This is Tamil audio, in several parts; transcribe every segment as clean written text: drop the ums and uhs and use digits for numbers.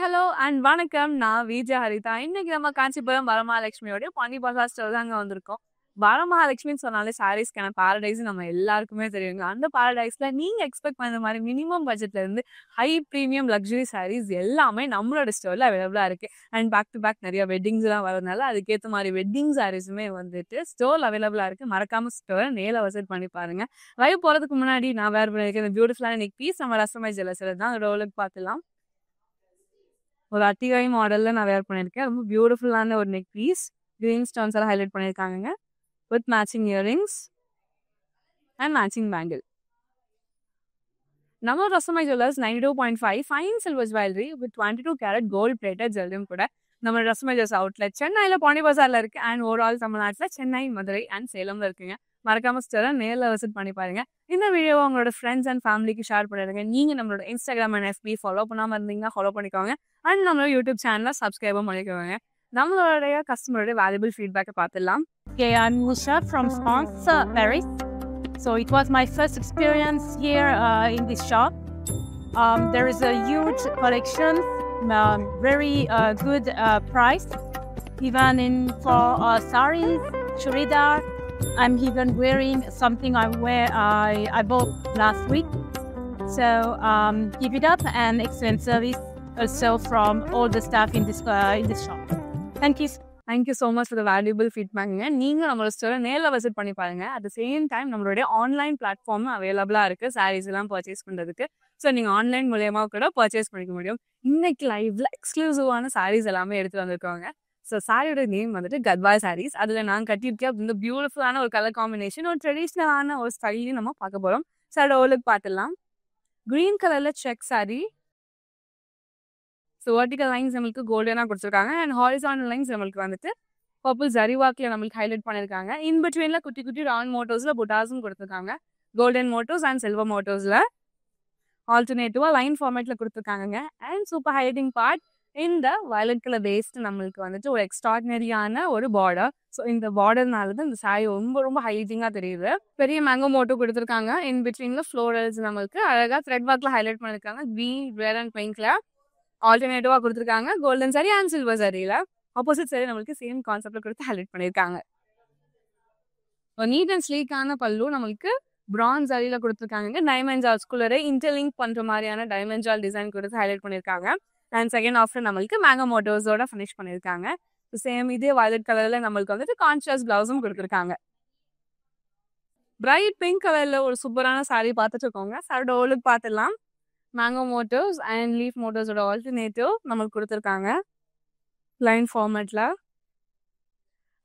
ஹலோ அண்ட் வணக்கம். நான் விஜய ஹரிதா. இன்னைக்கு நம்ம காஞ்சிபுரம் வரமகாலட்சுமியோட பாண்டி பஜார் ஸ்டோர் தாங்க வந்திருக்கோம். வரமகாலட்சுமின்னு சொன்னாலே சாரீஸ்க்கான பாரடைஸ் நம்ம எல்லாருக்குமே தெரியுங்க. அந்த பாரடைஸ்ல நீங்க எக்ஸ்பெக்ட் பண்ற மாதிரி மினிமம் பட்ஜெட்ல இருந்து ஹை பிரீமியம் லக்ஸுரி சாரீஸ் எல்லாமே நம்மளோட ஸ்டோர்ல அவைலபிளா இருக்கு. அண்ட் பேக் டு பேக் நிறைய வெட்டிங்ஸ் எல்லாம் வரதுனால அதுக்கேற்ற மாதிரி வெட்டிங் சாரீஸுமே வந்துட்டு ஸ்டோர்ல அவைலபிளா இருக்கு. மறக்காம ஸ்டோரை நேரில் விசிட் பண்ணி பாருங்க. லைவ் போறதுக்கு முன்னாடி நான் வேர் பண்ணிருக்கேன் பியூட்டிஃபுல்லான நெக் பீஸ் நம்ம ரசமை ஜெலசில தான் ரோலுக்கு பார்த்துலாம். ஒரு அட்டிகை மாடல்ல நான் வேர் பண்ணியிருக்கேன். ரொம்ப பியூட்டிஃபுல்லான ஒரு நெக் பீஸ். கிரீன் ஸ்டோன்ஸ் எல்லாம் ஹைலைட் பண்ணியிருக்காங்க with matching earrings and matching bangle. நம்ம Rasamai jewellers 92.5 fine silver jewellery with 22 carat gold plated ஜுவல்லரியும் கூட நம்ம ரசமை ஜுவல்ஸ் அவுட்லெட் சென்னையில் பாண்டி பஜார்ல இருக்கு. அண்ட் ஓவரால் தமிழ்நாட்டில் சென்னை, மதுரை அண்ட் சேலம்ல இருக்குங்க. மறக்காம ஸ்டோரை நேரில் விசிட் பண்ணி பாருங்க. இந்த வீடியோவை உங்களோட ஃப்ரெண்ட்ஸ் அண்ட் ஃபேமிலிக்கு ஷேர் பண்ணிடுங்க. நீங்க நம்மளோட இன்ஸ்டாகிராம் அண்ட் FB ஃபாலோ பண்ணாம இருந்தீங்கன்னா ஃபாலோ பண்ணிக்கோங்க. அண்ட் நம்மளோட யூடியூப் சேனலை சப்ஸ்கிரைபும் பண்ணிக்கோங்க. நம்மளுடைய கஸ்டமரோட வேல்யூபிள் ஃபீட்பேக்கை பார்த்துடலாம். Okay, I'm Musha from France, Paris. So it was my first experience here in this shop. There is a huge collection, very good price, even for saris, churidar. I'm even wearing something I bought last week. So keep it up and excellent service also from all the staff in this shop. Thank you. Thank you so much for the valuable ஃபீட்பேக்குங்க. நீங்கள் நம்மளோட ஸ்டோரை நேரில் விசிட் பண்ணி பாருங்க. அட் த சேம் டைம் நம்மளுடைய ஆன்லைன் பிளாட்ஃபார்மும் அவைலபிளாக இருக்குது சாரீஸ் எல்லாம் பர்ச்சேஸ் பண்ணுறதுக்கு. ஸோ நீங்கள் ஆன்லைன் மூலயமா கூட பர்ச்சேஸ் பண்ணிக்க முடியும். இன்னைக்கு லைவ்ல எக்ஸ்க்ளூசிவான சாரீஸ் எல்லாமே எடுத்து வந்திருக்காங்க. ஸோ சாரியோட நேம் வந்துட்டு கத்வால் சாரீஸ். அதில் நான் கட்டியிருக்கேன் இந்த பியூட்டிஃபுல்லான ஒரு கலர் காம்பினேஷன், ஒரு ட்ரெடிஷ்னலான ஒரு ஸ்டைலையும் நம்ம பார்க்க போகிறோம். ஸோ அதோட ஓலுக்கு பார்த்துடலாம். க்ரீன் கலரில் check sari. So vertical lines நம்மளுக்கு கோல்டனாக கொடுத்துருக்காங்க. அண்ட் ஹாரிசான்டல் லைன்ஸ் நம்மளுக்கு வந்துட்டு பர்பிள் ஜரிவாக்கில் நம்மளுக்கு ஹைலைட் பண்ணியிருக்காங்க. இன் பிட்வீனில் குட்டி குட்டி ரவுண்ட் மோட்டோஸில் புட்டாஸும் கொடுத்துருக்காங்க. கோல்டன் மோட்டோஸ் அண்ட் சில்வர் மோட்டோஸில் ஆல்டர்னேட்டிவாக லைன் ஃபார்மேட்டில் கொடுத்துருக்காங்க. அண்ட் சூப்பர் ஹைலைட்டிங் பார்ட் இந்த வயலட் கலர் பேஸ்ட் நம்மளுக்கு வந்துட்டு ஒரு எக்ஸ்ட்ராடினரியான ஒரு பார்டர். ஸோ இந்த பார்டர்னால தான் இந்த சாரி ரொம்ப ரொம்ப ஹைலைட்டிங்காக தெரியுது. பெரிய மேங்கோ மோட்டோ கொடுத்துருக்காங்க. இன் பிட்வீனில் ஃப்ளோரல்ஸ் நம்மளுக்கு அழகாக த்ரெட் ஒர்க்கில் ஹைலைட் பண்ணியிருக்காங்க. க்ரீன், ரெட் அண்ட் பிங்க்ல ஆல்டர்னேட்டிவா கொடுத்துருக்காங்க. கோல்டன் சாரி அண்ட் சில்வர் சாரியில ஆப்போசிட் சாரி நம்மளுக்கு சேம் கான்செப்ட்ல கொடுத்து ஹைலைட் பண்ணியிருக்காங்க. ஒரு நீட் அண்ட் ஸ்லீக்கான பல்லு நம்மளுக்கு பிரான்ஸ் சாரியில கொடுத்துருக்காங்க. டைமண்ட் ஜால்ஸ்குள்ளே இன்டர்லிங்க் பண்ற மாதிரியான டைமண்ட் ஜால் டிசைன் கொடுத்து ஹைலைட் பண்ணியிருக்காங்க. அண்ட் செகண்ட் ஆஃப்ல நம்மளுக்கு மேங்கோ மோட்டோஸோட ஃபினிஷ் பண்ணியிருக்காங்க. சேம் இதே வயலட் கலர்ல நம்மளுக்கு வந்துட்டு கான்ட்ராஸ்ட் பிளவுஸும் கொடுத்துருக்காங்க. பிரைட் பிங்க் கலர்ல ஒரு சூப்பரான சாரி பார்த்துட்டு இருக்கோங்க. சாரோட ஓலுக்கு பார்த்துடலாம். Mango motifs and leaf மோட்டோஸோட alternative நம்மளுக்கு கொடுத்துருக்காங்க லைன் ஃபார்மேட்டில்.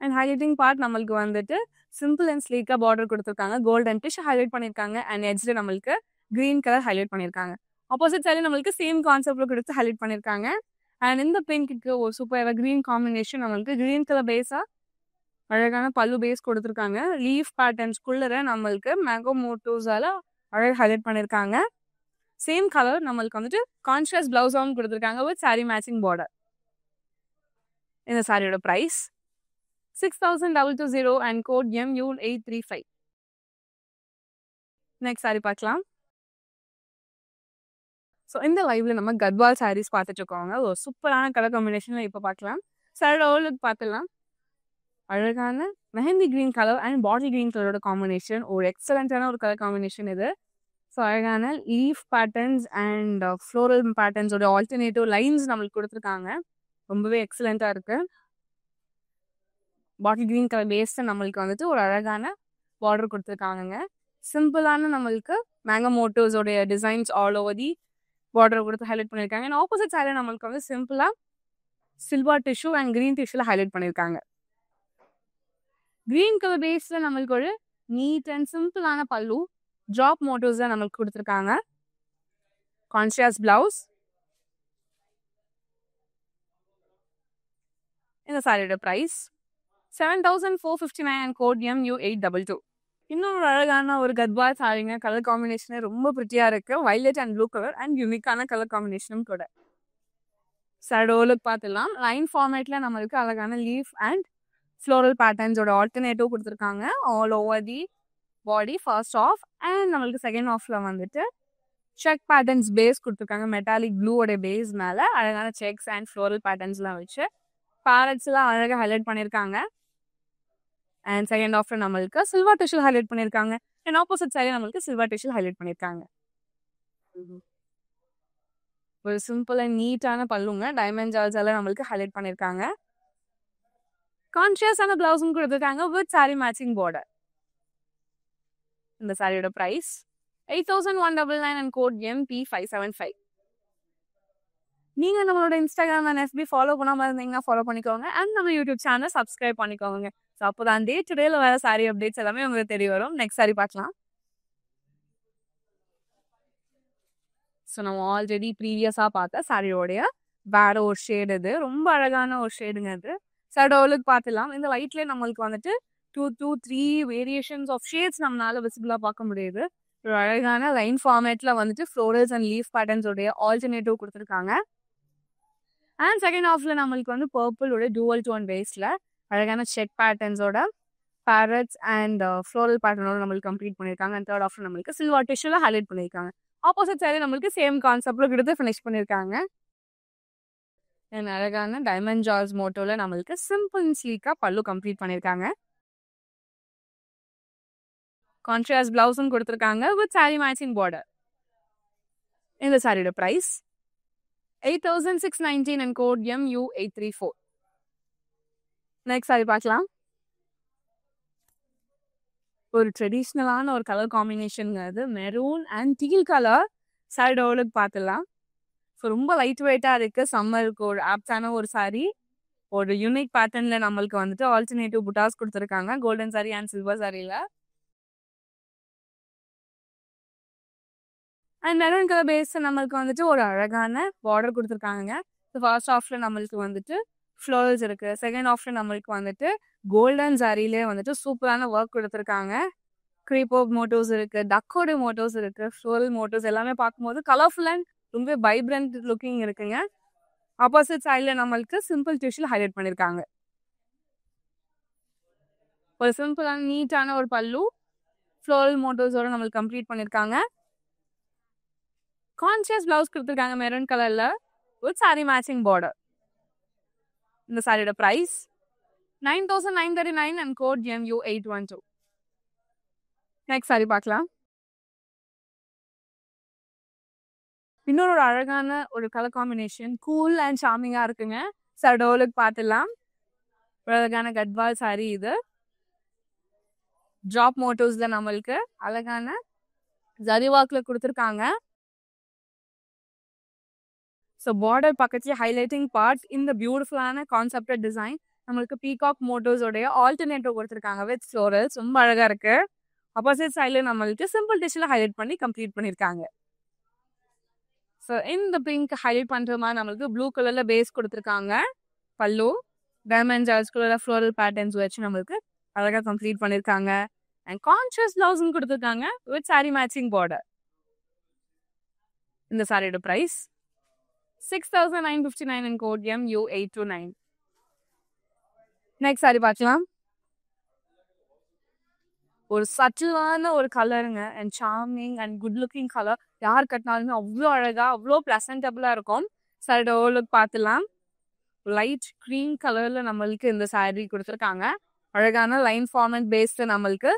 அண்ட் ஹைலைட்டிங் பார்ட் நம்மளுக்கு வந்துட்டு சிம்பிள் அண்ட் ஸ்லீக்காக பார்டர் கொடுத்துருக்காங்க. கோல்டன் டிஷ் ஹைலைட் பண்ணியிருக்காங்க. அண்ட் எட்ஜில் நம்மளுக்கு க்ரீன் கலர் ஹைலைட் பண்ணியிருக்காங்க. ஆப்போசிட் சைடில் நம்மளுக்கு சேம் கான்செப்டில் கொடுத்து ஹைலைட் பண்ணியிருக்காங்க. அண்ட் இந்த பிங்க்கு ஒரு சூப்பர் க்ரீன் காம்பினேஷன் நம்மளுக்கு க்ரீன் கலர் பேஸாக அழகான பல்லு பேஸ் கொடுத்துருக்காங்க. லீஃப் பேட்டர்ன்ஸ்குள்ளே நம்மளுக்கு மேங்கோ மோட்டோஸால் அழகாக ஹைலைட் பண்ணியிருக்காங்க. சேம் கலர் நம்மளுக்கு வந்துட்டு கான்ட்ராஸ்ட் பிளவுஸாகவும் கொடுத்துருக்காங்க வித் சாரி மேட்சிங் பார்டர். இந்த சாரியோட price 6,220 and code MU835. Next sorry பார்க்கலாம். ஸோ இந்த லைவ்ல நம்ம கத்வால் சாரீஸ் பார்த்துட்டு இருக்கோங்க. ஒரு சூப்பரான கலர் காம்பினேஷன்ல இப்போ பார்க்கலாம். சாரியோட ஓலுக்கு பார்த்துலாம். அழகான mehndi green colour and bottle green கலரோட காம்பினேஷன், ஒரு எக்ஸலண்டான ஒரு கலர் காம்பினேஷன் இது. ஸோ அழகான லீஃப் பேட்டர்ன்ஸ் அண்ட் ஃப்ளோரல் பேட்டர்ன்ஸோட ஆல்டர்னேட்டிவ் லைன்ஸ் நம்மளுக்கு கொடுத்துருக்காங்க. ரொம்பவே எக்ஸலண்ட்டாக இருக்குது. பாட்டில் க்ரீன் கலர் பேஸில் நம்மளுக்கு வந்துட்டு ஒரு அழகான பார்டர் கொடுத்துருக்காங்க. சிம்பிளான நம்மளுக்கு மேங்கோ மோட்டோஸோடைய designs all over the border கொடுத்து ஹைலைட் பண்ணியிருக்காங்க. அண்ட் ஆப்போசிட் சைடில் நம்மளுக்கு வந்து சிம்பிளாக சில்வர் டிஷ்யூ அண்ட் க்ரீன் டிஷ்யூவில் ஹைலைட் பண்ணியிருக்காங்க. க்ரீன் கலர் பேஸில் நம்மளுக்கு ஒரு நீட் அண்ட் சிம்பிளான பல்லு, ட்ராப் மோட்டோஸ் தான் நம்மளுக்கு கொடுத்துருக்காங்க. Contrast blouse. இந்த சாரியோட ப்ரைஸ் 7,459 அண்ட் கோட் MU822. இன்னொரு அழகான ஒரு கத்வால் சாரிங்க. கலர் காம்பினேஷனே ரொம்ப பிரிட்டியாக இருக்கு. Violet and blue colour and யூனிக்கான கலர் காம்பினேஷனும் கூட. சாரியோட ஓலுக்கு பார்த்துலாம். லைன் ஃபார்மேட்டில் நம்மளுக்கு அழகான லீஃப் அண்ட் ஃப்ளோரல் பேட்டர்ன்ஸோட ஆல்டர்னேட்டிவ் கொடுத்துருக்காங்க all over the body first half. And நம்மளுக்கு செகண்ட் ஆஃப்ல வந்துட்டு செக் பேட்டர்ன்ஸ் பேஸ் கொடுத்துருக்காங்க. மெட்டாலிக் ப்ளூவோட பேஸ் மேலே அழகான செக்ஸ் அண்ட் ஃப்ளோரல் பேட்டர்ன்ஸ்லாம் வச்சு பேரட்ஸ்லாம் அழகாக ஹைலைட் பண்ணியிருக்காங்க. அண்ட் செகண்ட் ஆஃப்ல நம்மளுக்கு சில்வர் டிஷ்யூ ஹைலைட் பண்ணியிருக்காங்க. அண்ட் ஆப்போசிட் சைடு நம்மளுக்கு சில்வர் டிஷ்யூ ஹைலைட் பண்ணியிருக்காங்க. ஒரு சிம்பிள் அண்ட் நீட்டான பல்லுங்க. டைமண்ட் ஜால்ஸ் எல்லாம் நம்மளுக்கு ஹைலைட் பண்ணியிருக்காங்க. கான்ஷியஸான பிளவுஸும் கொடுத்துருக்காங்க வித் சாரி மேட்சிங் பார்டர். இந்த சாரியோட ப்ரைஸ் 8,199 அண்ட் கோட் MP575. நீங்கள் நம்மளோட இன்ஸ்டாகிராம் அண்ட் FB ஃபாலோ பண்ணாமல் இருந்தீங்கன்னா ஃபாலோ பண்ணிக்கோங்க. அண்ட் நம்ம யூடியூப் சேனல் சப்ஸ்கிரைப் பண்ணிக்கோங்க. ஸோ அப்போ தான் டே டு டேல வர சாரி அப்டேட்ஸ் எல்லாமே உங்களுக்கு தெரிய வரும். நெக்ஸ்ட் சாரி பார்க்கலாம். ஸோ நம்ம ஆல்ரெடி ப்ரீவியஸாக பார்த்த சாரியோடைய வேற ஒரு ஷேடு. இது ரொம்ப அழகான ஒரு ஷேடுங்க. அது சடோலுக்கு பார்த்துலாம். இந்த லைட்லேயே நம்மளுக்கு வந்துட்டு 2-3 வேரியேஷன்ஸ் ஆஃப் ஷேட்ஸ் நம்மளால விசிபிளாக பார்க்க முடியுது. ஒரு அழகான லைன் ஃபார்மேட்டில் வந்துட்டு ஃப்ளோரல்ஸ் அண்ட் லீஃப் பேட்டர்ன்ஸோடைய ஆல்டர்னேட்டிவ் கொடுத்துருக்காங்க. அண்ட் செகண்ட் ஹாஃப்ல நம்மளுக்கு வந்து பர்பிளோட டூவல் டோன் பேஸில் அழகான செக் பேட்டர்ன்ஸோட பேரட்ஸ் அண்ட் ஃப்ளோரல் பேட்டர்னோட நம்மளுக்கு கம்ப்ளீட் பண்ணியிருக்காங்க. அண்ட் தேர்ட் ஹாஃப்ல நம்மளுக்கு சில்வர் டிஷ்யூல ஹைலைட் பண்ணியிருக்காங்க. ஆப்போசிட் சைடு நம்மளுக்கு சேம் கான்செப்ட்ல கொடுத்து ஃபினிஷ் பண்ணியிருக்காங்க. அண்ட் அழகான டைமண்ட் ஜால்ஸ் மோட்டோல நம்மளுக்கு சிம்பிள் ஸ்லீக்கா பல்லு கம்ப்ளீட் பண்ணியிருக்காங்க. கான்ட்ராஸ்ட் பிளவுஸும் கொடுத்துருக்காங்க வித் சாரி மேட்சிங் பார்டர். இந்த சாரியோட price 8,619 and code MU834. Next sorry பார்க்கலாம். ஒரு ட்ரெடிஷ்னலான ஒரு கலர் காம்பினேஷனுங்கிறது மெரூன் அண்ட் டீல் கலர் சாரிடோலுக்கு பார்த்துலாம். ஸோ ரொம்ப லைட் வெயிட்டாக இருக்குது. சம்மருக்கு ஒரு ஆப்டான ஒரு சாரி. ஒரு யூனிக் பேட்டர்னில் நம்மளுக்கு வந்துட்டு ஆல்டர்னேட்டிவ் புட்டாஸ் கொடுத்துருக்காங்க. கோல்டன் சாரி அண்ட் சில்வர் சாரியில். அண்ட் மெரூன் கலர் பேஸ் நம்மளுக்கு வந்துட்டு ஒரு அழகான பார்டர் கொடுத்துருக்காங்க. ஸோ ஃபர்ஸ்ட் ஹாஃப்ல நம்மளுக்கு வந்துட்டு ஃப்ளோரல்ஸ் இருக்குது. செகண்ட் ஹாஃப்ல நம்மளுக்கு வந்துட்டு கோல்டன் சாரிலே வந்துட்டு சூப்பரான ஒர்க் கொடுத்துருக்காங்க. க்ரீப்போ மோட்டோஸ் இருக்குது, டக்கோட மோட்டோஸ் இருக்குது, ஃப்ளோரல் மோட்டோஸ் எல்லாமே பார்க்கும்போது கலர்ஃபுல் அண்ட் ரொம்ப வைப்ரண்ட் லுக்கிங் இருக்குங்க. ஆப்போசிட் சைடில் நம்மளுக்கு சிம்பிள் டிஷ்யூ ஹைலைட் பண்ணியிருக்காங்க. ஒரு சிம்பிளான நீட்டான ஒரு பல்லு ஃப்ளோரல் மோட்டோஸோட நம்மளுக்கு கம்ப்ளீட் பண்ணியிருக்காங்க. கான்ஷியஸ் பிளவுஸ் கொடுத்துருக்காங்க மெரூன் கலரில் வித் சாரி மேட்சிங் பார்டர். இந்த சாரியோட price 9,939 and code MU812. Next sorry பார்க்கலாம். இன்னொரு ஒரு அழகான ஒரு கலர் காம்பினேஷன் கூல் அண்ட் சாமிங்காக இருக்குங்க. சடோலுக்கு பார்த்துலாம். ஒரு அழகான கட்வால் சாரி. இது ட்ராப் மோட்டோஸ்ல நம்மளுக்கு அழகான ஜரிவாக்கில் கொடுத்துருக்காங்க. ஸோ பார்டர் பக்கத்துலேயே ஹைலைட்டிங் பார்ட் இந்த பியூட்டிஃபுல்லான கான்செப்டட் டிசைன் நம்மளுக்கு பீகாக் மோட்டோஸோடைய ஆல்டர்னேட்டிவ் கொடுத்துருக்காங்க வித் ஃப்ளோரல்ஸ். ரொம்ப அழகாக இருக்கு. ஆப்போசிட் சைடில் நம்மளுக்கு சிம்பிள் டிஷ்யூல ஹைலைட் பண்ணி கம்ப்ளீட் பண்ணியிருக்காங்க. ஸோ இந்த பிங்க் ஹைலைட் பண்ணுற மாதிரி நம்மளுக்கு ப்ளூ கலரில் பேஸ் கொடுத்துருக்காங்க. பல்லு டைமண்ட் ஜால்ஸ் கலரில் ஃப்ளோரல் பேட்டர்ன்ஸ் வச்சு நம்மளுக்கு அழகாக கம்ப்ளீட் பண்ணியிருக்காங்க. அண்ட் கான்ஷியஸ் பிளவுஸும் கொடுத்துருக்காங்க வித் சாரி மேட்சிங் பார்டர். இந்த சாரியோட price 6,959 and code MU829. Next sorry பார்க்கலாம். ஒரு சட்டிலான ஒரு கலருங்க. And charming and good looking colour. யார் கட்டினாலுமே அவ்வளோ அழகா அவ்வளோ ப்ளசன்டபுளாக இருக்கும். சாரியோட லுக் பார்த்துலாம். லைட் க்ரீன் கலரில் நம்மளுக்கு இந்த சாரி கொடுத்துருக்காங்க. அழகான லைன் ஃபார்மேட் பேஸ்டு நம்மளுக்கு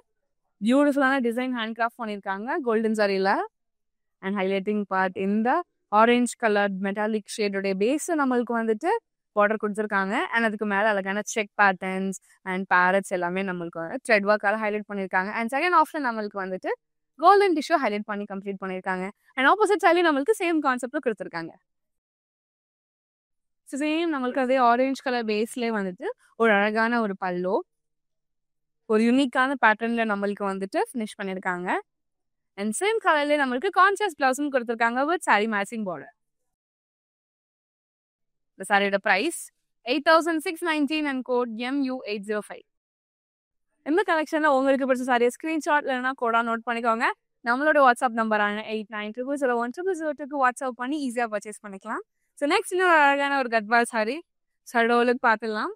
பியூட்டிஃபுல்லான டிசைன் ஹேண்ட் கிராஃப்ட் பண்ணியிருக்காங்க கோல்டன் சாரியில். அண்ட் ஹைலைட்டிங் பார்ட் இந்த ஆரஞ்சு கலர் மெட்டாலிக் ஷேடோடைய பேஸ் நம்மளுக்கு வந்துட்டு பார்டர் கொடுத்துருக்காங்க. அண்ட் அதுக்கு மேலே அழகான செக் பேட்டர்ன்ஸ் அண்ட் பேரட்ஸ் எல்லாமே நம்மளுக்கு வந்து த்ரெட் ஒர்க்காக ஹைலைட் பண்ணியிருக்காங்க. அண்ட் செகண்ட் ஆஃப்ல நம்மளுக்கு வந்துட்டு கோல்டன் டிஷ்யூ ஹைலைட் பண்ணி கம்ப்ளீட் பண்ணியிருக்காங்க. அண்ட் ஆப்போசிட் சைட்லேயும் நம்மளுக்கு சேம் கான்செப்டில் கொடுத்துருக்காங்க. ஸோ சேம் நம்மளுக்கு அதே ஆரஞ்சு கலர் பேஸ்லேயே வந்துட்டு ஒரு அழகான ஒரு பல்லோ ஒரு யூனிக்கான பேட்டர்னில் நம்மளுக்கு வந்துட்டு ஃபினிஷ் பண்ணியிருக்காங்க. அண்ட் சேம் கலர்லேயே நம்மளுக்கு கான்ஷியஸ் பிளவுஸும் கொடுத்துருக்காங்க வித் சாரி மேட்சிங் பார்டர். இந்த சாரியோட ப்ரைஸ் 8,619 அண்ட் கோட் MU805. இந்த கலெக்ஷனில் உங்களுக்கு பிடிச்ச சாரியை ஸ்க்ரீன்ஷாட் இல்லைன்னா கோடா நோட் பண்ணிக்கோங்க. நம்மளோட வாட்ஸ்அப் நம்பரான 8900010002 வாட்ஸ்அப் பண்ணி ஈஸியாக பர்ச்சேஸ் பண்ணிக்கலாம். ஸோ நெக்ஸ்ட் இன்னொரு அழகான ஒரு கட்வால் சாரி சடோலுக்கு பார்த்துடலாம்.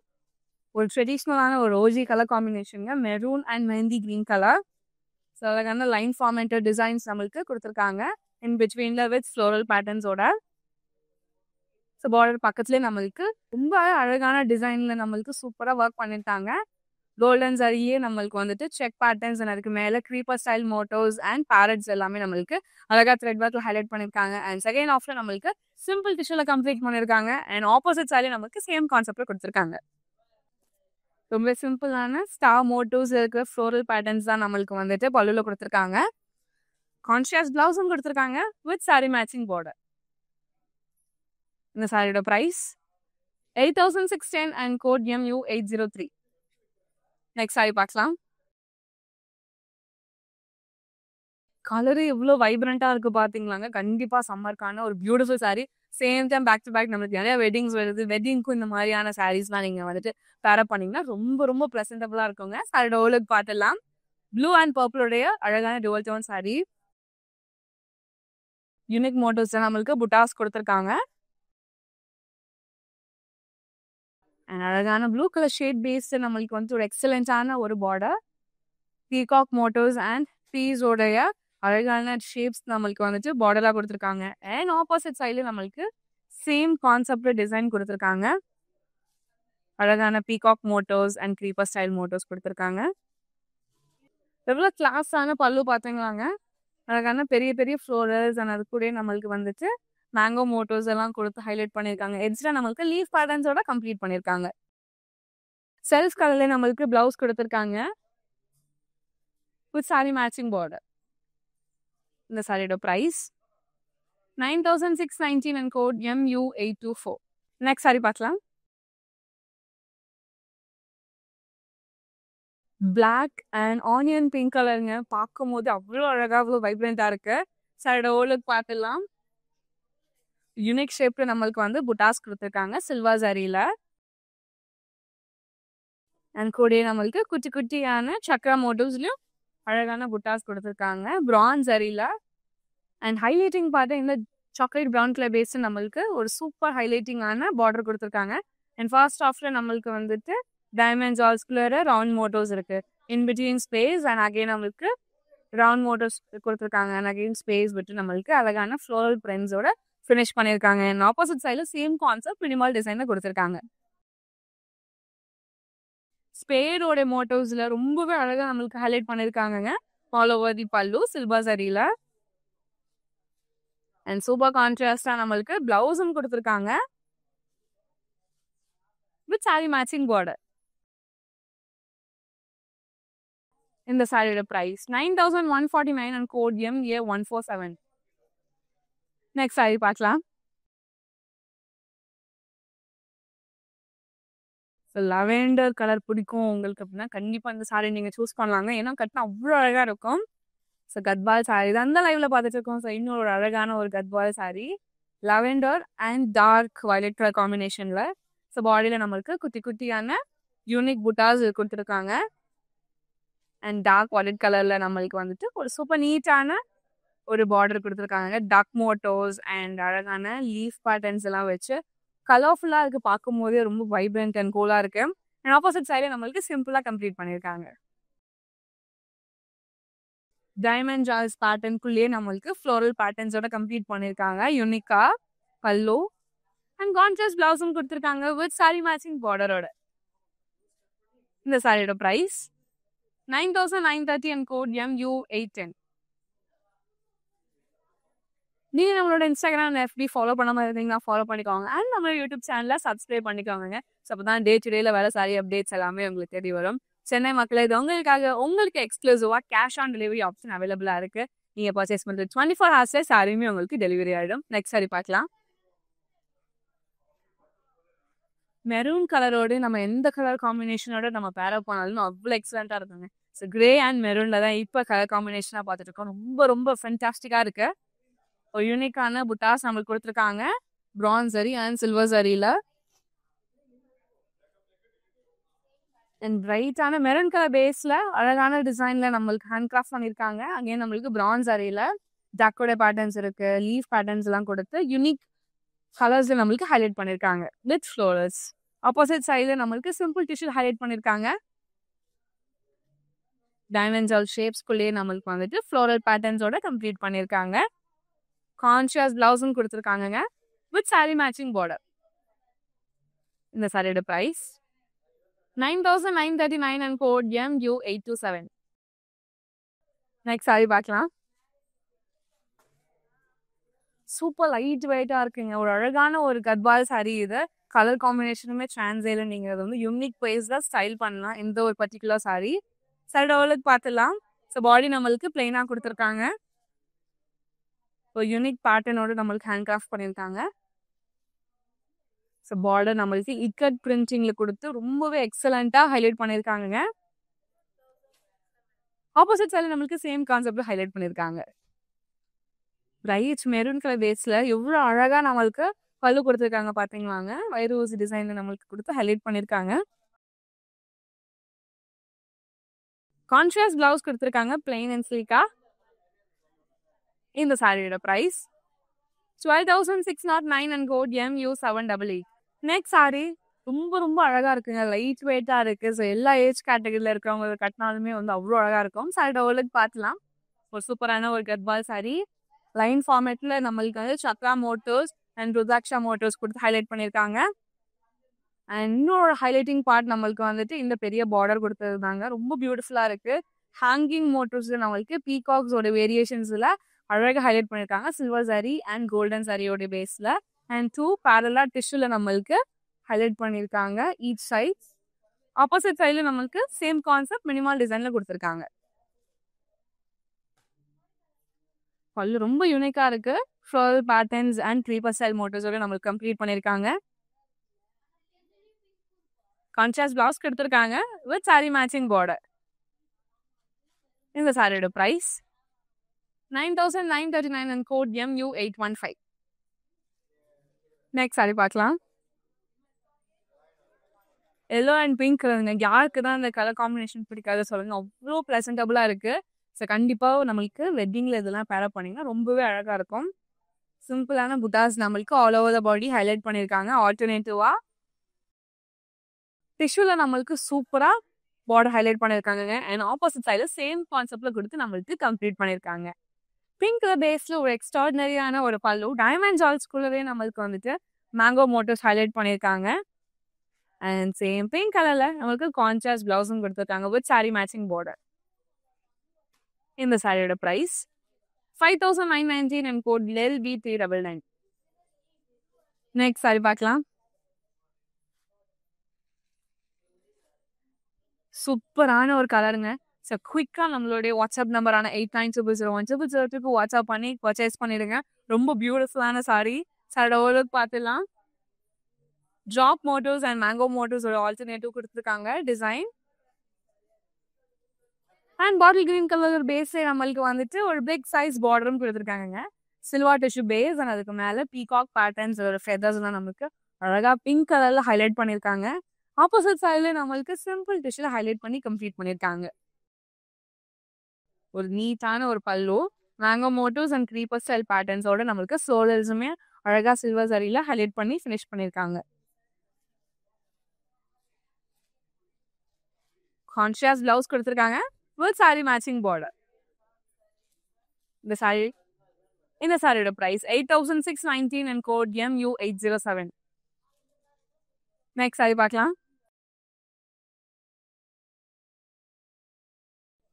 ஒரு ட்ரெடிஷ்னலான ஒரு ரோஜி கலர் காம்பினேஷனுங்க. Maroon and mehndi green colour. So அழகான லைன் ஃபார்மேட்டட் டிசைன்ஸ் நம்மளுக்கு கொடுத்துருக்காங்க. இன் பிட்வீன்ல வித் ஃப்ளோரல் பேட்டர்ன்ஸோட. ஸோ பார்டர் பக்கத்துலேயே நம்மளுக்கு ரொம்ப அழகான டிசைன்ல நம்மளுக்கு சூப்பராக ஒர்க் பண்ணிட்டாங்க. கோல்டன் சரியே நம்மளுக்கு வந்துட்டு செக் பேட்டர்ன்ஸ் அதுக்கு மேலே க்ரீப்பர் ஸ்டைல் மோட்டோஸ் அண்ட் பேரட்ஸ் எல்லாமே நம்மளுக்கு அழகாக த்ரெட் ஒர்க்கில் ஹைலைட் பண்ணியிருக்காங்க. அண்ட் செகண்ட் ஆஃப்ல நம்மளுக்கு சிம்பிள் டிஷ்யூவில் கம்ப்ளீட் பண்ணியிருக்காங்க. அண்ட் ஆப்போசிட் சைட்லேயே நம்மளுக்கு சேம் கான்செப்டில் கொடுத்துருக்காங்க. ரொம்ப சிம்பிளான ஸ்டார் மோட்டோஸ் இருக்கிற ஃப்ளோரல் பேட்டர்ன்ஸ் தான் நம்மளுக்கு வந்துட்டு பல்லுவில் கொடுத்துருக்காங்க. கான்ட்ராஸ்ட் பிளவுஸும் கொடுத்துருக்காங்க வித் சாரி மேட்சிங் பார்டர். இந்த சாரியோட price 8,610 and code MU 803. Next sorry பார்க்கலாம். கலரு எவ்வளோ வைப்ரண்ட்டாக இருக்குது பார்த்தீங்களாங்க. கண்டிப்பாக சம்மருக்கான ஒரு beautiful sari. Same time back to back நம்மளுக்கு நிறைய வெட்டிங்ஸ் வருது. வெட்டிங்க்கும் இந்த மாதிரியான சாரீஸ்லாம் நீங்கள் வந்துட்டு பேரப் பண்ணிங்கன்னா ரொம்ப ரொம்ப ப்ரெசென்டபுளாக இருக்குங்க. சாரியோட ஓலுக்கு பார்த்துடலாம். ப்ளூ அண்ட் பர்பிளுடைய அழகான டுவல் டோன் சாரி. யூனிக் மோட்டோஸ் நம்மளுக்கு புட்டாஸ் கொடுத்துருக்காங்க. அண்ட் அழகான ப்ளூ கலர் ஷேட் பேஸ்டு நம்மளுக்கு வந்து ஒரு எக்ஸலண்ட்டான ஒரு பார்டர். பீகாக் மோட்டோஸ் அண்ட் பீஸோடைய அழகான ஷேப்ஸ் நம்மளுக்கு வந்துட்டு பார்டராக கொடுத்துருக்காங்க. அண்ட் ஆப்போசிட் சைடில் நம்மளுக்கு சேம் கான்செப்ட் டிசைன் கொடுத்துருக்காங்க. அழகான peacock motifs and creeper style மோட்டோஸ் கொடுத்துருக்காங்க. எவ்வளோ கிளாஸான பல்லு பார்த்தீங்களாங்க. அழகான பெரிய பெரிய ஃப்ளோரல்ஸ் அண்ட் அது கூட நம்மளுக்கு வந்துட்டு மேங்கோ மோட்டோஸ் எல்லாம் கொடுத்து ஹைலைட் பண்ணியிருக்காங்க. எட்ஜில் நம்மளுக்கு லீஃப் பேட்டர்ன்ஸோட கம்ப்ளீட் பண்ணியிருக்காங்க. செல்ஃப் கலர்லேயே நம்மளுக்கு பிளவுஸ் கொடுத்துருக்காங்க வித் சாரி மேட்சிங் பார்டர். இந்த சாரியோட price 9,619 and code MU 824. Next sorry பார்க்கலாம். பிளாக் அண்ட் ஆனியன் பிங்க் கலருங்க. பார்க்கும் போது அவ்வளோ அழகாக அவ்வளோ வைப்ரண்ட்டாக இருக்கு. சாரியோட ஓலுக்கு பார்த்துடலாம். யூனிக் ஷேப்பில் நம்மளுக்கு வந்து புட்டாஸ் கொடுத்துருக்காங்க சில்வர் சரியில். அண்ட் கூட நம்மளுக்கு குட்டி குட்டியான சக்ரா மோட்டிவ்ஸ்லையும் அழகான புட்டாஸ் கொடுத்துருக்காங்க பிரான்ஸ் சரியில். அண்ட் ஹைலைட்டிங் பார்த்தா இந்த சாக்லேட் ப்ரௌன் கலர் பேஸ்டு நம்மளுக்கு ஒரு சூப்பர் ஹைலைட்டிங்கான பார்டர் கொடுத்துருக்காங்க. அண்ட் ஃபர்ஸ்ட் ஆஃப்ல நம்மளுக்கு வந்துட்டு டைமண்ட்ஸ் ஆல்ஸ்குலர் ரவுண்ட் மோட்டோஸ் இருக்கு. In between space and again நம்மளுக்கு ரவுண்ட் மோட்டோஸ் கொடுத்துருக்காங்க. அண்ட் அகைன் ஸ்பேஸ் விட்டு நம்மளுக்கு அழகான ஃப்ளோரல் பிரிண்ட்ஸோட ஃபினிஷ் பண்ணியிருக்காங்க. அண்ட் ஆப்போசிட் சைடில் சேம் கான்செப்ட் மினிமல் டிசைனில் கொடுத்துருக்காங்க. ஸ்பேடோட மோட்டோஸில் ரொம்பவே அழகாக நம்மளுக்கு ஹைலைட் பண்ணியிருக்காங்க. ஆல் ஓவர் தி பல்லு சில்வர் சரியில். அண்ட் சூப்பர் கான்ட்ராஸ்டாக நம்மளுக்கு பிளவுஸும் கொடுத்துருக்காங்க வித் சாரி மேட்சிங் பார்டர். இந்த சாரியோட price 9,149 and code MA 147. Next sorry பார்க்கலாம். லெவெண்டர் கலர் பிடிக்கும் உங்களுக்கு அப்படின்னா கண்டிப்பாக இந்த சாரி நீங்கள் சூஸ் பண்ணலாங்க. ஏன்னா கட்டினா அவ்வளோ அழகாக இருக்கும். ஸோ கத்பால் சாரி தான் அந்த லைவ்ல பார்த்துட்டு இருக்கோம். ஸோ இன்னும் ஒரு அழகான ஒரு Gadwal sari lavender and dark violet colour காம்பினேஷனில். ஸோ பாடியில் நம்மளுக்கு குட்டி குட்டியான யூனிக் புட்டாஸ் கொடுத்துருக்காங்க. அண்ட் டார்க் வயலட் கலரில் நம்மளுக்கு வந்துட்டு ஒரு சூப்பர் நீட்டான ஒரு பார்டர் கொடுத்துருக்காங்க. டக் மோட்டோஸ் அண்ட் அழகான லீஃப் பேட்டர்ன்ஸ் எல்லாம் வச்சு கலர்ஃபுல்லாக இருக்குது. பார்க்கும் போதே ரொம்ப வைப்ரண்ட் அண்ட் கூலாக இருக்கு. அண்ட் ஆப்போசிட் சைடில் நம்மளுக்கு சிம்பிளாக கம்ப்ளீட் பண்ணியிருக்காங்க. டைமண்ட் ஜால்ஸ் பேட்டர்னுக்குள்ளேயே நம்மளுக்கு ஃப்ளோரல் பேட்டர்ன்ஸோட கம்ப்ளீட் பண்ணியிருக்காங்க. யூனிக்கா பல்லு அண்ட் கான்ட்ராஸ்ட் பிளவுஸும் கொடுத்துருக்காங்க வித் சாரி மேட்சிங் பார்டரோட. இந்த சாரியோட ப்ரைஸ் 9,930 அண்ட் கோட் MU 810. நீங்கள் நம்மளோட இன்ஸ்டாகிராம் FB ஃபாலோ பண்ணாமல் இருந்தீங்கன்னா ஃபாலோ பண்ணிக்கோங்க. அண்ட் நம்மளோட யூடியூப் சேனலில் சப்ஸ்கிரைப் பண்ணிக்கோங்க. ஸோ அப்போ தான் டே டு டேல வேலை சாரி அப்டேட்ஸ் எல்லாமே உங்களுக்கு தேடி வரும். சென்னை மக்கள் இது உங்களுக்காக உங்களுக்கு எக்ஸ்க்ளூசிவாக கேஷ் ஆன் டெலிவரி ஆப்ஷன் அவைலபிளாக இருக்குது. நீங்கள் பர்ச்சேஸ் பண்ணுறது 24 ஹவர்ஸில் சாரியுமே உங்களுக்கு டெலிவரி ஆகிடும். நெக்ஸ்ட் சாரி பார்க்கலாம். மெரூன் கலரோடு நம்ம எந்த கலர் காம்பினேஷனோட நம்ம பேரப் பண்ணாலும் அவ்வளோ எக்ஸலண்ட்டாக இருக்குங்க. ஸோ கிரே அண்ட் மெரூனில் தான் இப்போ கலர் காம்பினேஷனாக பார்த்துட்டு இருக்கோம். ரொம்ப ரொம்ப ஃபென்டாஸ்டிக்காக இருக்குது. ஒரு யூனிக்கான புட்டாஸ் நம்மளுக்கு கொடுத்துருக்காங்க பிரான்ஸ் சரி அண்ட் சில்வர் சரியில். அண்ட் பிரைட்டான மெரூன் கலர் பேஸில் அழகான டிசைனில் நம்மளுக்கு ஹேண்ட் கிராஃப்ட் பண்ணியிருக்காங்க. அங்கேயும் நம்மளுக்கு பிரான்ஸ் சரியில் டக்கோட பேட்டர்ன்ஸ் இருக்குது. லீஃப் பேட்டர்ன்ஸ் எல்லாம் கொடுத்து யூனிக் கலர்ஸில் நம்மளுக்கு ஹைலைட் பண்ணியிருக்காங்க வித் ஃப்ளோரல்ஸ். ஆப்போசிட் சைடில் நம்மளுக்கு சிம்பிள் டிஷ்யூ ஹைலைட் பண்ணியிருக்காங்க. டைமண்ட் ஜால் ஷேப்ஸ்குள்ளேயே நம்மளுக்கு வந்துட்டு ஃப்ளோரல் பேட்டர்ன்ஸோட கம்ப்ளீட் பண்ணியிருக்காங்க. கான்ஷியஸ் பிளவுஸும் கொடுத்துருக்காங்கங்க வித் saree மேட்சிங் பார்டர். இந்த சாரியோட price 9,939 and code MU827. Next saree பார்க்கலாம். சூப்பர் லைட் வெயிட்டா இருக்குங்க. ஒரு அழகான ஒரு கத்வால் saree இது. கலர் காம்பினேஷனுமே டிரான்ஸேல நீங்க அதை வந்து யூனிக் பேஸ்ல ஸ்டைல் பண்ணலாம். இந்த ஒரு பர்டிகுலர் saree சைடு ஓவலுக்கு பார்த்துலாம். ஸோ பாடி நம்மளுக்கு பிளெயினா கொடுத்துருக்காங்க. ஒரு யூனிக் பேட்டர்னோட நம்மளுக்கு ஹேண்ட் கிராஃப்ட் பண்ணியிருக்காங்க. ஸோ பார்டர் நம்மளுக்கு இக்கட் பிரிண்டிங்ல கொடுத்து ரொம்பவே எக்ஸலண்டா ஹைலைட் பண்ணியிருக்காங்க. ஆப்போசிட் சைடில் நம்மளுக்கு சேம் கான்செப்ட்ல ஹைலைட் பண்ணியிருக்காங்க. ரைட் மெரூன் கலர் பேஸ்ல எவ்வளோ அழகா நம்மளுக்கு பல்லு கொடுத்துருக்காங்க பாத்தீங்களாங்க. வைரூசி டிசைன்ல நம்மளுக்கு கொடுத்து ஹைலைட் பண்ணியிருக்காங்க. கான்ட்ராஸ்ட் பிளவுஸ் கொடுத்துருக்காங்க பிளெயின் அண்ட் சில்கா. இந்த சாரியோட price 12,609 and code MU788. Next sari ரொம்ப ரொம்ப அழகா இருக்குங்க. லைட் வெயிட்டா இருக்கு. ஸோ எல்லா ஏஜ் கேட்டகரியில இருக்கிறவங்க கட்டினாலுமே வந்து அவ்வளோ அழகா இருக்கும். சாரியோட ஓவலுக்கு பார்த்துலாம். ஒரு சூப்பரான ஒரு கத்வால் சாரி லைன் ஃபார்மேட்ல நம்மளுக்கு வந்து Chakra motors and rudraksha motors கொடுத்து ஹைலைட் பண்ணியிருக்காங்க. அண்ட் இன்னொரு ஹைலைட்டிங் பார்ட் நம்மளுக்கு வந்துட்டு இந்த பெரிய பார்டர் கொடுத்துருந்தாங்க. ரொம்ப பியூட்டிஃபுல்லா இருக்கு. ஹேங்கிங் மோட்டர்ஸ் நம்மளுக்கு பீகாக்ஸோட வேரியேஷன்ஸ்ல அழகாக ஹைலைட் பண்ணியிருக்காங்க. சில்வர் சாரி அண்ட் கோல்டன் சாரியோட பேஸ்ல அண்ட் 2 பேரலா டிஷ்யூல நம்மளுக்கு ஹைலைட் பண்ணியிருக்காங்க. ஈச் சைட் ஆப்போசிட் சைட்ல நம்மளுக்கு சேம் கான்செப்ட் மினிமல் டிசைன்ல கொடுத்துருக்காங்க. பல்லு ரொம்ப யூனிக்கா இருக்கு. Floral patterns and creeper style மோட்டர்ஸோட நம்மளுக்கு கம்ப்ளீட் பண்ணியிருக்காங்க. கான்ட்ராஸ்ட் பிளவுஸ் கொடுத்துருக்காங்க வித் saree மேட்சிங் பார்டர். இந்த சாரியோட price 9,939 and code MU815. Next sorry பார்க்கலாம். எல்லோ அண்ட் பிங்க் கலருங்க. யாருக்கு தான் இந்த கலர் காம்பினேஷன் பிடிக்காத சொல்லுங்க. அவ்வளோ ப்ரெசன்டபுளா இருக்கு. ஸோ கண்டிப்பாக நம்மளுக்கு வெட்டிங்கில் இதெல்லாம் பேரப் பண்ணிங்கன்னா ரொம்பவே அழகாக இருக்கும். சிம்பிளான புட்டாஸ் நம்மளுக்கு all over the body highlight பண்ணியிருக்காங்க. ஆல்டர்னேட்டிவா டிஷ்யூவில் நம்மளுக்கு சூப்பராக பார்டர் ஹைலைட் பண்ணியிருக்காங்க. அண்ட் ஆப்போசிட் சைடில் சேம் கான்செப்டில் கொடுத்து நம்மளுக்கு கம்ப்ளீட் பண்ணியிருக்காங்க. பிங்க் கலர் பேஸில் ஒரு எக்ஸ்ட்ராடினரியான ஒரு பல்லு டைமண்ட் ஜால்ஸ்குள்ளவே நம்மளுக்கு வந்துட்டு மேங்கோ மோட்டர்ஸ் ஹைலைட் பண்ணியிருக்காங்க. அண்ட் சேம் பிங்க் கலரில் நம்மளுக்கு கான்ட்ராஸ்ட் பிளவுஸும் கொடுத்துருக்காங்க வித் saree மேட்சிங் பார்டர். இந்த சாரியோட price 5,919 and code LB399. Next sorry பார்க்கலாம். சூப்பரான ஒரு கலருங்க. ஸோ குயிக்காக நம்மளுடைய வாட்ஸ்அப் நம்பரான 8900010002 வாட்ஸ்அப் பண்ணி பர்ச்சேஸ் பண்ணிடுங்க. ரொம்ப பியூட்டிஃபுல்லான சாரி. சாரியோட ஓவலுக்கு பார்த்துலாம். ட்ராப் மோட்டர்ஸ் அண்ட் மேங்கோ மோட்டர்ஸோட ஆல்டர்னேட்டிவ் கொடுத்துருக்காங்க design. And bottle green colour பேஸே நம்மளுக்கு வந்துட்டு ஒரு பிக் சைஸ் பார்டரும் கொடுத்துருக்காங்க. சில்வர் டிஷ்யூ பேஸ் அண்ட் அதுக்கு மேலே பீகாக் பேட்டர்ன்ஸ் ஃபெதர்ஸ் எல்லாம் நம்மளுக்கு அழகா பிங்க் கலர்ல ஹைலைட் பண்ணியிருக்காங்க. ஆப்போசிட் சைட்ல நம்மளுக்கு சிம்பிள் டிஷ்யூல ஹைலைட் பண்ணி கம்ப்ளீட் பண்ணியிருக்காங்க. ஒரு நீட்டான ஒரு pallu mango motifs and creeper style பேட்டர்ன்ஸோட நம்மளுக்கு சோலர்ஸுமே அழகா சில்வர் சரியில ஹைலைட் பண்ணி ஃபினிஷ் பண்ணியிருக்காங்க. கான்ட்ராஸ்ட் பிளவுஸ் கொடுத்துருக்காங்க வித் saree மேட்சிங் பார்டர். இந்த சாரியோட price 8,619 and code MU807. Next sorry பார்க்கலாம்.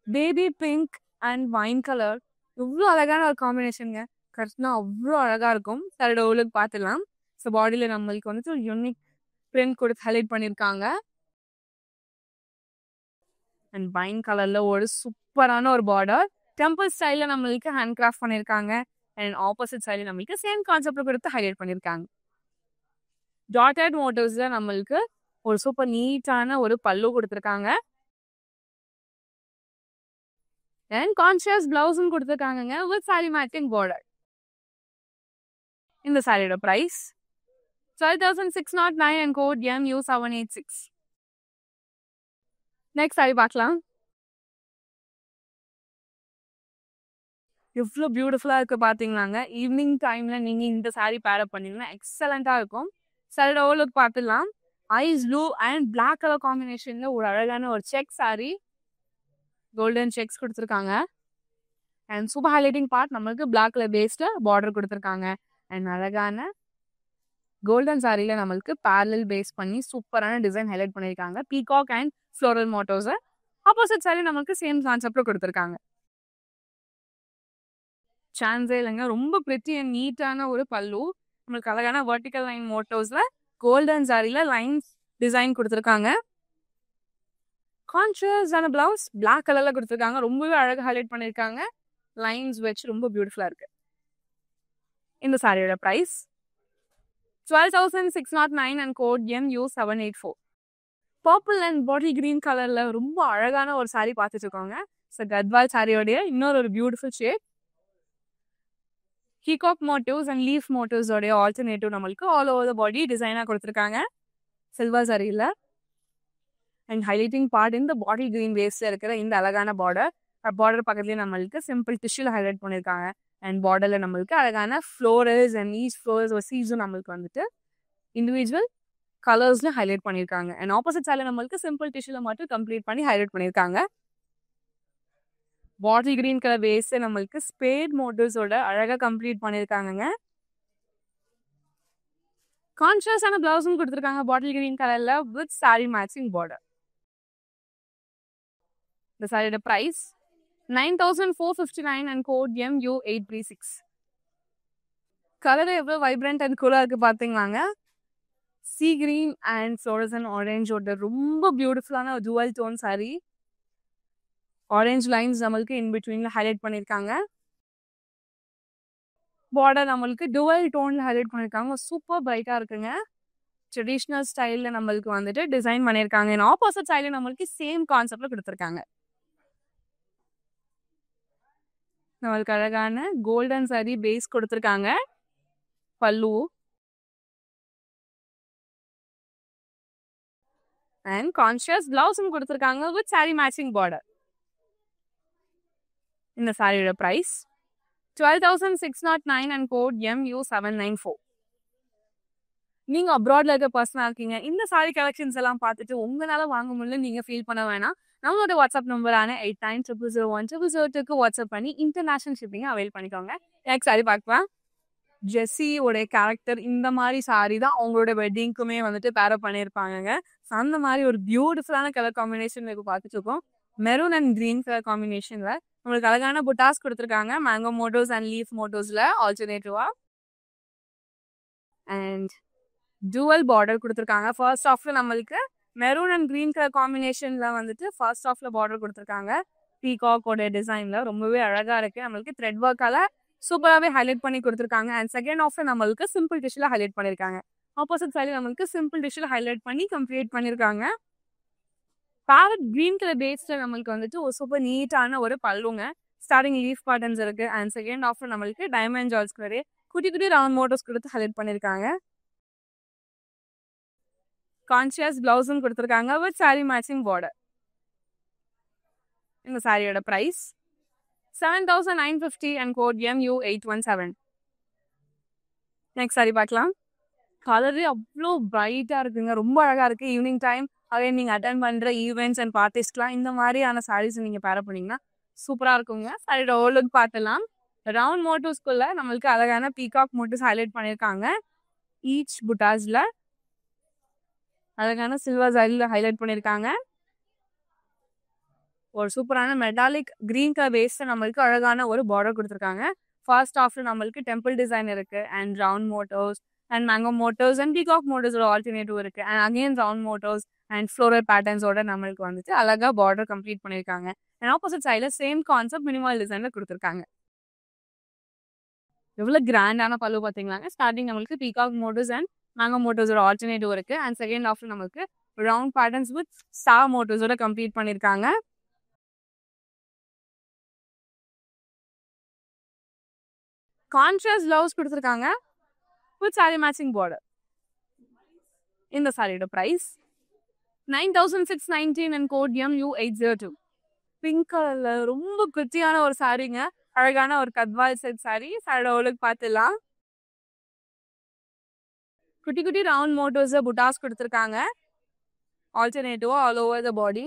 Baby pink and wine colour இவ்வளோ அழகான ஒரு காம்பினேஷனுங்க. கரெக்ட்னா அவ்வளோ அழகா இருக்கும். சாரியோட ஓவலுக்கு பார்த்துலாம். ஸோ பாடியில் நம்மளுக்கு வந்துட்டு ஒரு யூனிக் பிரிண்ட் கொடுத்து ஹைலைட் பண்ணியிருக்காங்க. அண்ட் வைன் கலர்ல ஒரு சூப்பரான ஒரு பார்டர் டெம்பிள் ஸ்டைல நம்மளுக்கு ஹேண்ட் கிராஃப்ட் பண்ணியிருக்காங்க. அண்ட் ஆப்போசிட் சைடில் நம்மளுக்கு சேம் கான்செப்ட் கொடுத்து ஹைலைட் பண்ணியிருக்காங்க. டாட்டட் மோட்டிவ்ஸ்ல நம்மளுக்கு ஒரு சூப்பர் நீட்டான ஒரு பல்லு கொடுத்துருக்காங்க. அண்ட் கான்ட்ராஸ்ட் பிளவுஸும் கொடுத்துருக்காங்க வித் saree மேட்சிங் பார்டர். இந்த சாரியோட price 12,609 and code MU786. Next sorry பார்க்கலாம். எவ்வளோ பியூட்டிஃபுல்லாக இருக்கு பார்த்தீங்களாங்க. ஈவினிங் டைம்ல நீங்கள் இந்த சாரீ பேரப் பண்ணீங்கன்னா எக்ஸலண்ட்டாக இருக்கும். சாரியோட ஓவலுக்கு பார்த்துலாம். Ice blue and black colour காம்பினேஷன்ல ஒரு அழகான ஒரு செக் சாரி கோல்டன் செக்ஸ் கொடுத்துருக்காங்க. அண்ட் சூப்பர் ஹைலைட்டிங் பார்ட் நம்மளுக்கு பிளாக் கலர் பேஸ்டு பார்டர் கொடுத்துருக்காங்க. அண்ட் அழகான கோல்டன் சாரியில நம்மளுக்கு பேரலல் பேஸ் பண்ணி சூப்பரான டிசைன் ஹைலைட் பண்ணியிருக்காங்க. Peacock and floral motifs. Opposite sari நம்மளுக்கு சேம் கான்செப்ட்ல கொடுத்துருக்காங்க. சான்ஸே இல்லைங்க, ரொம்ப பிரிட்டி அண்ட் நீட்டான ஒரு பல்லு. நம்மளுக்கு அழகான வெர்டிக்கல் லைன் மோட்டோஸ்ல கோல்டன் சாரியில லைன்ஸ் டிசைன் கொடுத்துருக்காங்க. கான்ட்ராஸ்டான பிளவுஸ் பிளாக் கலர்ல கொடுத்துருக்காங்க. ரொம்பவே அழகாக ஹைலைட் பண்ணியிருக்காங்க. லைன்ஸ் வச்சு ரொம்ப பியூட்டிஃபுல்லா இருக்கு. இந்த சாரியோட price 12,609 and code MU784. Purple and bottle green கலர்ல ரொம்ப அழகான ஒரு சாரி பார்த்துட்டு இருக்கோங்க. ஸோ கத்வால் சாரியோடைய இன்னொரு ஒரு beautiful shade. Peacock motifs and leaf மோட்டிவ்ஸோடைய ஆல்டர்னேட்டிவ் நம்மளுக்கு ஆல் ஓவர் த பாடி டிசைனாக கொடுத்துருக்காங்க சில்வர் சாரியில். அண்ட் ஹைலைட்டிங் பார்ட் இந்த பாட்டில் கிரீன் பேஸ்ல இருக்கிற இந்த அழகான பார்டர் பக்கத்துலேயே நம்மளுக்கு சிம்பிள் டிஷ்யூல ஹைலைட் பண்ணியிருக்காங்க. அண்ட் பார்டர்ல நம்மளுக்கு அழகான ஃப்ளோரல்ஸ் அண்ட் ஈச் ஃப்ளோரல்ஸ் ஒரு சீஸும் நம்மளுக்கு வந்துட்டு இண்டிவிஜுவல் கலர்ஸ்ல ஹைலைட் பண்ணியிருக்காங்க. அண்ட் ஆப்போசிட் சைடில் நம்மளுக்கு சிம்பிள் டிஷ்யூல மட்டும் கம்ப்ளீட் பண்ணி ஹைலைட் பண்ணியிருக்காங்க. பாட்டில் கிரீன் கலர் பேஸ் நம்மளுக்கு ஸ்பேட் மோட்டிவ்ஸோட அழகாக கம்ப்ளீட் பண்ணியிருக்காங்க. கான்ட்ராஸ்டான பிளவுஸும் கொடுத்துருக்காங்க பாட்டில் கிரீன் கலர்ல வித் சாரி மேட்சிங் பார்டர். இந்த சாரியோட price 9,459 and code MU836. Colour எவ்வளோ வைப்ரண்ட் அண்ட் கூலாக இருக்கு பார்த்தீங்களாங்க. சீ கிரீன் அண்ட் ஃப்ளோரசன் ஆரஞ்சோட ரொம்ப பியூட்டிஃபுல்லான dual tone sari. Orange lines நம்மளுக்கு இன் பிட்வீன்ல ஹைலைட் பண்ணியிருக்காங்க. பார்டர் நம்மளுக்கு டுவல் டோன்ல ஹைலைட் பண்ணியிருக்காங்க. சூப்பர் பிரைட்டாக இருக்குங்க. ட்ரெடிஷ்னல் ஸ்டைலில் நம்மளுக்கு வந்துட்டு டிசைன் பண்ணியிருக்காங்க. அண்ட் ஆப்போசிட் சைடில் நம்மளுக்கு சேம் கான்செப்டில் கொடுத்துருக்காங்க. நம்மளுக்கு அழகான கோல்டன் சாரி பேஸ் கொடுத்துருக்காங்க. பல்லு அண்ட் கான்ஷியஸ் பிளவுஸும் கொடுத்துருக்காங்க வித் சாரி மேட்சிங் பார்டர். இந்த சாரியோட பிரைஸ் 12,609 அண்ட் கோட் MU794. நீங்க அப்ராட்ல இருக்க பர்சனா இருக்கீங்க, இந்த சாரி கலெக்ஷன்ஸ் எல்லாம் பார்த்துட்டு உங்களால வாங்க முடியல நீங்க ஃபீல் பண்ண வேணாம். நம்மளோட வாட்ஸ்அப் நம்பரான 8900010002 வாட்ஸ்அப் பண்ணி இன்டர்நேஷனல் ஷிப்பிங் அவைல் பண்ணிக்கோங்க. எனக்கு சாரி பார்க்கலாம். ஜெஸ்ஸியோட கேரக்டர் இந்த மாதிரி சாரி தான் அவங்களோட வெட்டிங்க்குமே வந்துட்டு பேரப் பண்ணியிருப்பாங்க. அந்த மாதிரி ஒரு பியூட்டிஃபுல்லான கலர் காம்பினேஷன் இப்போ பார்த்துட்டு இருக்கோம். மெரூன் அண்ட் கிரீன் கலர் காம்பினேஷன்ல உங்களுக்கு அழகான புட்டாஸ் கொடுத்துருக்காங்க. மேங்கோ மோட்டோஸ் அண்ட் லீஃப் மோட்டோஸ்ல ஆல்டர்னேட்டிவா. அண்ட் டுவல் பார்டர் கொடுத்துருக்காங்க. ஃபர்ஸ்ட் ஆஃப்ல நம்மளுக்கு மெரூன் அண்ட் கிரீன் கலர் காம்பினேஷன்ல வந்துட்டு ஃபர்ஸ்ட் ஆஃப்ல பார்டர் கொடுத்துருக்காங்க. பீகாக்கோட டிசைன்ல ரொம்பவே அழகா இருக்கு. நம்மளுக்கு த்ரெட் ஒர்க்கால சூப்பராகவே ஹைலைட் பண்ணி கொடுத்துருக்காங்க. அண்ட் செகண்ட் ஆஃப்ல நம்மளுக்கு சிம்பிள் டிஷ்ல ஹைலைட் பண்ணியிருக்காங்க. ஆப்போசிட் சைடில் நம்மளுக்கு சிம்பிள் டிஷ்ல ஹைலைட் பண்ணி கம்ப்ளீட் பண்ணியிருக்காங்க. பேரட் கிரீன் கலர் பேஸ்ல நம்மளுக்கு வந்துட்டு ஒரு சூப்பர் நீட்டான ஒரு பல்லுங்க. ஸ்டார்டிங் லீஃப் பேட்டர்ன்ஸ் இருக்கு. அண்ட் செகண்ட் ஆஃப்ல நம்மளுக்கு டைமண்ட் ஜால்ஸ் கலரே குட்டி குட்டி ரவுண்ட் மோட்டோஸ் கொடுத்து ஹைலைட் பண்ணியிருக்காங்க. கான்ஷியஸ் பிளவுஸும் கொடுத்துருக்காங்க வித் சாரி மேட்சிங் பார்டர். இந்த சாரியோட price 7,950 and code MU817. Next sorry பார்க்கலாம். கலரே அவ்வளோ பிரைட்டாக இருக்குங்க. ரொம்ப அழகாக இருக்குது. ஈவினிங் டைம் அதே நீங்கள் அட்டன் பண்ணுற ஈவெண்ட்ஸ் அண்ட் பார்ட்டிஸ்க்குலாம் இந்த மாதிரியான சாரீஸ் நீங்கள் பேர பண்ணிங்கன்னா சூப்பராக இருக்குங்க. சாரியோட ஓலுக்கு பார்த்துலாம். ரவுண்ட் மோட்டோஸ்குள்ள நம்மளுக்கு அழகான பீகாக் மோட்டோஸ் ஹைலைட் பண்ணியிருக்காங்க. ஈச் புட்டாஸில் அழகான சில்வர் சாரியில் ஹைலைட் பண்ணியிருக்காங்க. ஒரு சூப்பரான மெட்டாலிக் கிரீன் கலர் பேஸ்ல நம்மளுக்கு அழகான ஒரு பார்டர் கொடுத்துருக்காங்க. ஃபர்ஸ்ட் ஆஃப்ல நம்மளுக்கு டெம்பிள் டிசைன் இருக்கு. And round motifs and mango motifs and peacock மோட்டோஸோட ஆல்டர்னேட்டிவ் இருக்கு. And again round motifs and floral பேட்டர்ன்ஸோட நம்மளுக்கு வந்துட்டு அழகா பார்டர் கம்ப்ளீட் பண்ணியிருக்காங்க. அண்ட் ஆப்போசிட் சைடில் சேம் கான்செப்ட் மினிமல் டிசைன்ல கொடுத்துருக்காங்க. எவ்வளோ கிராண்டான பல்லு பார்த்தீங்களாங்க. ஸ்டார்டிங் நம்மளுக்கு பீகாக் மோட்டோஸ் அண்ட் மேங்கோ மோட்டோஸோட ஆல்டர்னேட்டிவ் இருக்கு. அண்ட் செகண்ட் ஆஃப்ல நம்மளுக்கு ரவுண்ட் பேட்டர்ன்ஸ் வித் ஸ்டார் மோட்டோஸோட கம்ப்ளீட் பண்ணியிருக்காங்க. கான்ட்ராஸ்ட் பிளவுஸ் கொடுத்துருக்காங்க வித் சாரி மேட்சிங் பார்டர். இந்த சாரியோட price 9,619 and code MU802. Pink கலர்ல ரொம்ப குட்டியான ஒரு சாரிங்க. அழகான ஒரு கத்வால் செட் சாரி. சாரியோட ஓலுக்கு பார்த்துலாம். குட்டி குட்டி ரவுண்ட் மோட்டோஸ் புட்டாஸ் கொடுத்துருக்காங்க. ஆல்டர்னேட்டிவா all over the body.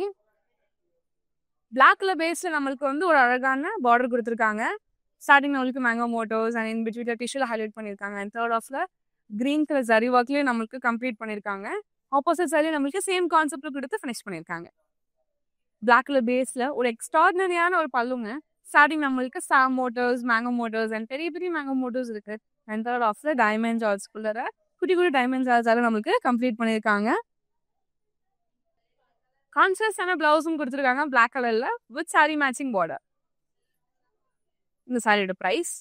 Black colour பேஸில் நம்மளுக்கு வந்து ஒரு அழகான பார்டர் கொடுத்துருக்காங்க. ஸ்டார்டிங் நம்மளுக்கு mango motifs and in between டிஷ்யூவில் ஹைலைட் பண்ணியிருக்காங்க. அண்ட் தேர்ட் ஆஃப்ல கிரீன் கலர் ஜரி ஒர்க்லேயே நம்மளுக்கு கம்ப்ளீட் பண்ணியிருக்காங்க. ஆப்போசிட் சைட்லேயே நம்மளுக்கு சேம் கான்செப்ட் கொடுத்து ஃபினிஷ் பண்ணியிருக்காங்க. பிளாக் கலர் பேஸில் ஒரு எக்ஸ்ட்ராடினரியான ஒரு பல்லுங்க. ஸ்டார்டிங் நம்மளுக்கு சாம் மோட்டோஸ், மேங்கோ மோட்டோஸ் அண்ட் பெரிய பெரிய மேங்கோ மோட்டோஸ் இருக்குது. அண்ட் தேர்ட் ஆஃப்ல டைமண்ட் ஜார்ஜ்குள்ளே குட்டி குட்டி டைமண்ட் ஜார்ஜால நம்மளுக்கு கம்ப்ளீட் பண்ணியிருக்காங்க. கான்ட்ராஸ்டான பிளவுஸும் கொடுத்துருக்காங்க பிளாக் கலர்ல வித் சாரி மேட்சிங் பார்டர். இந்த சாரியோட பிரைஸ்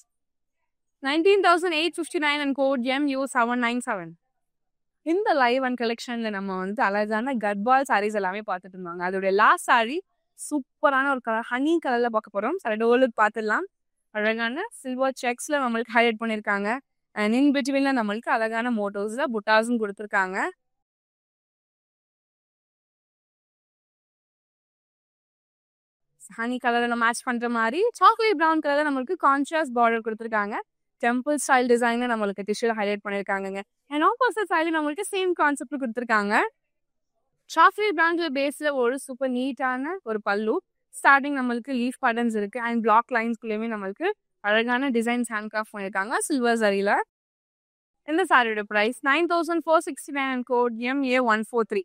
19,859 அண்ட் கோட் MU797. இந்த லைவ் அண்ட் கலெக்ஷன்ல நம்ம வந்து அழகான கட்பால் சாரீஸ் எல்லாமே பார்த்துட்டு இருந்தாங்க. அதோட லாஸ்ட் சாரி சூப்பரான ஒரு கலர் ஹனி கலர்ல பார்க்க போறோம். சாரி டோலுக்கு பார்த்துடலாம். அழகான சில்வர் செக்ஸ்ல நம்மளுக்கு ஹைலைட் பண்ணியிருக்காங்க. அண்ட் இன் பிட்வீன்ல நம்மளுக்கு அழகான மோட்டோஸ்ல புட்டாஸும் கொடுத்துருக்காங்க. ஹனி கலர்ல மேட்ச் பண்ற மாதிரி சாக்லேட் ப்ரௌன் கலர்ல நம்மளுக்கு கான்ட்ராஸ்ட் பார்டர் கொடுத்துருக்காங்க. டெம்பிள் ஸ்டைல் டிசைன்ல நம்மளுக்கு டிஷ்யூல ஹைலைட் பண்ணியிருக்காங்க. அண்ட் ஆப்போசிட் சைடு நம்மளுக்கு சேம் கான்செப்ட் கொடுத்துருக்காங்க. சாக்லேட் ப்ரௌன் பேஸ்ல ஒரு சூப்பர் நீட்டான ஒரு பல்லு. ஸ்டார்டிங் நம்மளுக்கு லீஃப் பட்டன்ஸ் இருக்கு அண்ட் பிளாக் லைன்ஸ்குள்ளேயுமே நம்மளுக்கு அழகான டிசைன்ஸ் ஹேண்ட் கிராஃப்ட் பண்ணியிருக்காங்க சில்வர் சரியில. இந்த சாரியோட பிரைஸ் 9,469 அண்ட் கோட் MA143.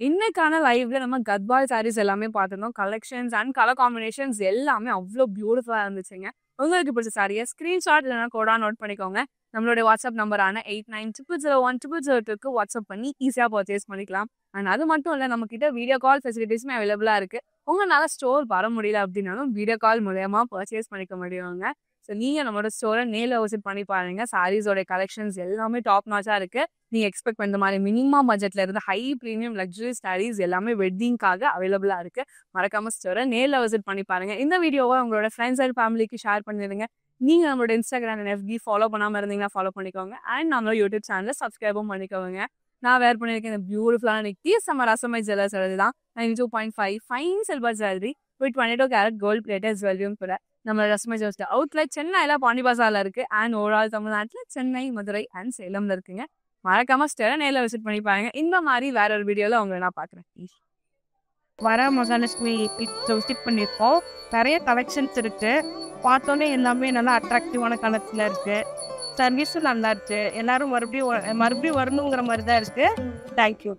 இன்னைக்கான லைவ்ல நம்ம கத்பால் சாரீஸ் எல்லாமே பார்த்துருந்தோம். கலெக்ஷன்ஸ் அண்ட் கலர் காம்பினேஷன்ஸ் எல்லாமே அவ்வளோ பியூட்டிஃபுல்லாக இருந்துச்சுங்க. உங்களுக்கு பிடிச்ச சாரியை ஸ்க்ரீன்ஷாட் இல்லைனா கோடா நோட் பண்ணிக்கோங்க. நம்மளுடைய வாட்ஸ்அப் நம்பரான 8900010002க்கு வாட்ஸ்அப் பண்ணி ஈஸியாக பர்ச்சேஸ் பண்ணிக்கலாம். அண்ட் அது மட்டும் இல்லை, நம்ம கிட்ட வீடியோ கால் ஃபெசிலிட்டிஸுமே அவைலபிளாக இருக்குது. உங்களால் ஸ்டோர் வர முடியல அப்படின்னாலும் வீடியோ கால் மூலயமா பர்ச்சேஸ் பண்ணிக்க முடியுங்க. ஸோ நீங்கள் நம்மளோட ஸ்டோரை நேரில் விசிட் பண்ணி பாருங்க. சாரீஸோட கலெக்ஷன்ஸ் எல்லாமே டாப் நாச்சாக இருக்குது. நீங்கள் எக்ஸ்பெக்ட் பண்ணுற மாதிரி மினிமம் பட்ஜெட்டில் இருந்து ஹை ப்ரீமியம் லக்ஸரி சாரீஸ் எல்லாமே வெட்டிங்காக அவைலபிளாக இருக்குது. மறக்காம ஸ்டோரை நேரில் விசிட் பண்ணி பாருங்க. இந்த வீடியோவை உங்களோட ஃப்ரெண்ட்ஸ் அண்ட் ஃபேமிலிக்கு ஷேர் பண்ணிடுங்க. நீங்கள் நம்மளோட இன்ஸ்டாகிராம் அண்ட் FB ஃபாலோ பண்ணாமல் இருந்தீங்கன்னா ஃபாலோ பண்ணிக்கோங்க. அண்ட் நம்மளோட யூடியூப் சேனலை சப்ஸ்கிரைபும் பண்ணிக்கோங்க. நான் வேர் பண்ணியிருக்கேன் இந்த பியூட்டிஃபுல்லான நெக்டி நம்ம ரசமை ஜுவல்லர்ஸ் தான் 92.5 fine silver jewellery with 22 carat gold plated ஜுவல்லரியும் கூட நம்ம ரசமை ஜுவல்ஸ் அவுட்லெட் சென்னையில் பாண்டி பசாரில் இருக்குது. அண்ட் ஓவரால் தமிழ்நாட்டில் சென்னை, மதுரை அண்ட் சேலம்ல இருக்குங்க. மறக்காம ஸ்டோரை நேரில் விசிட் பண்ணி பாருங்க. இந்த மாதிரி வேற ஒரு வீடியோவில் உங்களை நான் பார்க்குறேன். வர மகாலட்சுமி விசிட் பண்ணியிருக்கோம். நிறைய கலெக்ஷன்ஸ் இருக்கு. பார்த்தோன்னே எல்லாமே நல்லா அட்ராக்டிவான கலர்ஸில் இருக்கு. சர்வீஸும் நல்லா இருக்கு. எல்லாரும் மறுபடியும் வரணுங்கிற மாதிரி தான் இருக்கு. தேங்க்யூ.